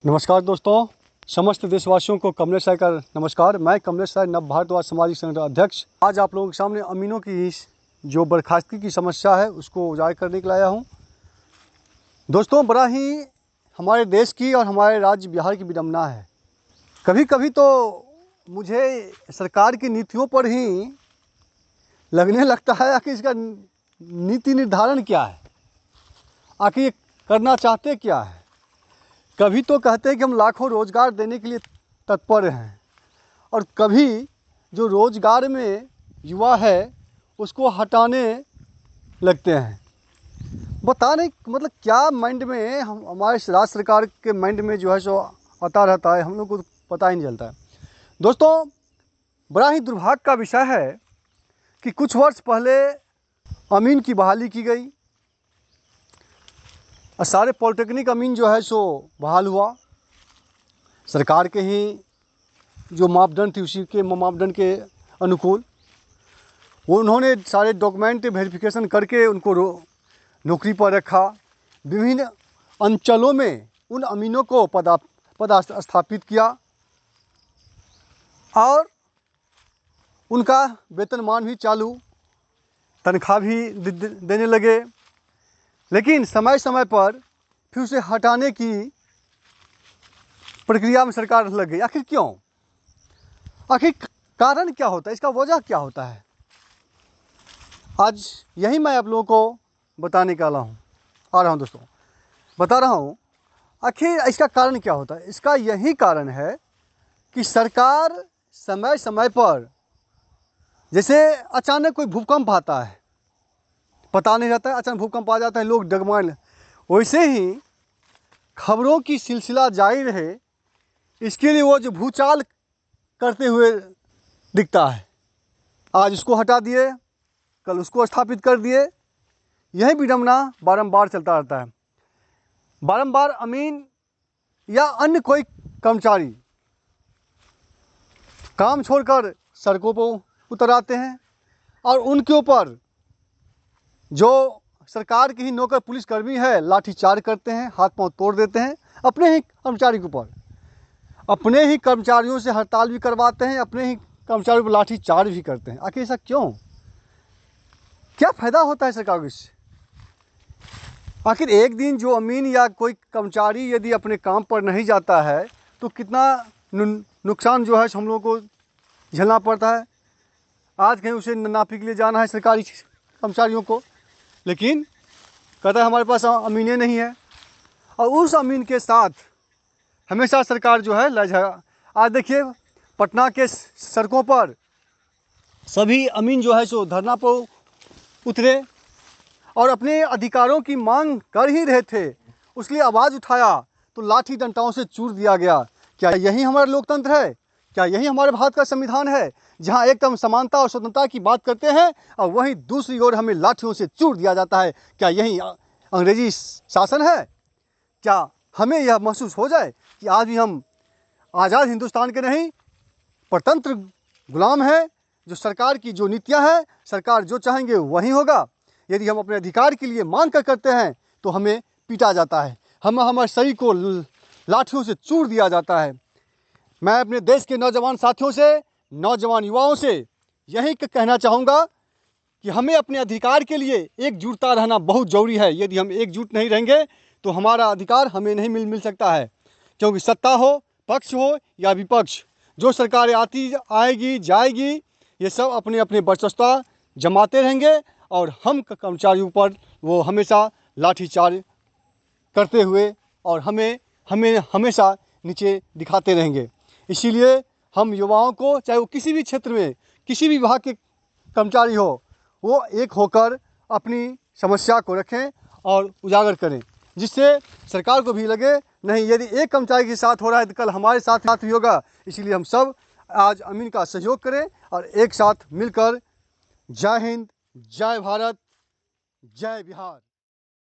नमस्कार दोस्तों, समस्त देशवासियों को कमलेश राय का नमस्कार। मैं कमलेश राय, नव भारतवाद सामाजिक संगठन अध्यक्ष। आज आप लोगों के सामने अमीनों की जो बर्खास्तगी की समस्या है उसको उजागर करने के लिए आया हूँ। दोस्तों, बड़ा ही हमारे देश की और हमारे राज्य बिहार की विडंबना है। कभी कभी तो मुझे सरकार की नीतियों पर ही लगने लगता है कि इसका नीति निर्धारण क्या है, आखिर ये करना चाहते क्या है। कभी तो कहते हैं कि हम लाखों रोज़गार देने के लिए तत्पर हैं, और कभी जो रोज़गार में युवा है उसको हटाने लगते हैं। बता नहीं मतलब क्या माइंड में हमारे राज्य सरकार के माइंड में जो है सो आता रहता है, हम लोग को तो पता ही नहीं चलता है। दोस्तों, बड़ा ही दुर्भाग्य का विषय है कि कुछ वर्ष पहले अमीन की बहाली की गई और सारे पॉलिटेक्निक अमीन जो है सो बहाल हुआ। सरकार के ही जो मापदंड थी उसी के मापदंड के अनुकूल वो उन्होंने सारे डॉक्यूमेंट वेरिफिकेशन करके उनको नौकरी पर रखा। विभिन्न अंचलों में उन अमीनों को पदस्थापित किया और उनका वेतनमान भी चालू, तनख्वाह भी देने लगे। लेकिन समय समय पर फिर उसे हटाने की प्रक्रिया में सरकार लग गई। आखिर क्यों? आखिर कारण क्या होता है, इसका वजह क्या होता है? आज यही मैं आप लोगों को बताने का आ रहा हूँ दोस्तों, बता रहा हूँ आखिर इसका कारण क्या होता है। इसका यही कारण है कि सरकार समय समय पर, जैसे अचानक कोई भूकंप आता है, पता नहीं रहता है, अचानक भूकंप आ जाता है, लोग डगमगाने, वैसे ही खबरों की सिलसिला जारी रहे इसके लिए वो जो भूचाल करते हुए दिखता है, आज उसको हटा दिए, कल उसको स्थापित कर दिए। यही विडंबना बारंबार चलता रहता है। बारंबार अमीन या अन्य कोई कर्मचारी काम छोड़कर सड़कों पर उतर आते हैं और उनके ऊपर जो सरकार के ही नौकर पुलिसकर्मी है लाठीचार्ज करते हैं, हाथ पांव तोड़ देते हैं। अपने ही कर्मचारी के ऊपर, अपने ही कर्मचारियों से हड़ताल भी करवाते हैं, अपने ही कर्मचारियों पर लाठीचार्ज भी करते हैं। आखिर ऐसा क्यों? क्या फायदा होता है सरकार को इससे? आखिर एक दिन जो अमीन या कोई कर्मचारी यदि अपने काम पर नहीं जाता है तो कितना नुकसान जो है हम लोगों को झेलना पड़ता है। आज कहीं उसे नापी के लिए जाना है सरकारी कर्मचारियों को, लेकिन कहता है हमारे पास अमीनें नहीं है, और उस अमीन के साथ हमेशा सरकार जो है लड़। आज देखिए पटना के सड़कों पर सभी अमीन जो है सो धरना पर उतरे और अपने अधिकारों की मांग कर ही रहे थे, उसलिए आवाज़ उठाया तो लाठी डंडाओं से चूर दिया गया। क्या यही हमारा लोकतंत्र है? क्या यही हमारे भारत का संविधान है, जहां एकदम समानता और स्वतंत्रता की बात करते हैं और वहीं दूसरी ओर हमें लाठियों से चूर दिया जाता है? क्या यही अंग्रेजी शासन है? क्या हमें यह महसूस हो जाए कि आज भी हम आज़ाद हिंदुस्तान के नहीं, परतंत्र गुलाम है, जो सरकार की जो नीतियां हैं, सरकार जो चाहेंगे वही होगा। यदि हम अपने अधिकार के लिए मांग कर करते हैं तो हमें पीटा जाता है, हमारे शरीर को लाठियों से चूर दिया जाता है। मैं अपने देश के नौजवान साथियों से, नौजवान युवाओं से यही कहना चाहूँगा कि हमें अपने अधिकार के लिए एकजुटता रहना बहुत ज़रूरी है। यदि हम एकजुट नहीं रहेंगे तो हमारा अधिकार हमें नहीं मिल सकता है, क्योंकि सत्ता हो, पक्ष हो या विपक्ष, जो सरकारें आती आएगी जाएगी, ये सब अपने अपने वर्चस्वता जमाते रहेंगे और हम कर्मचारियों पर वो हमेशा लाठीचार्ज करते हुए और हमें हमेशा नीचे दिखाते रहेंगे। इसीलिए हम युवाओं को, चाहे वो किसी भी क्षेत्र में किसी भी विभाग के कर्मचारी हो, वो एक होकर अपनी समस्या को रखें और उजागर करें, जिससे सरकार को भी लगे नहीं, यदि एक कर्मचारी के साथ हो रहा है तो कल हमारे साथ भी होगा। इसीलिए हम सब आज अमीन का सहयोग करें और एक साथ मिलकर जय हिंद, जय भारत, जय बिहार।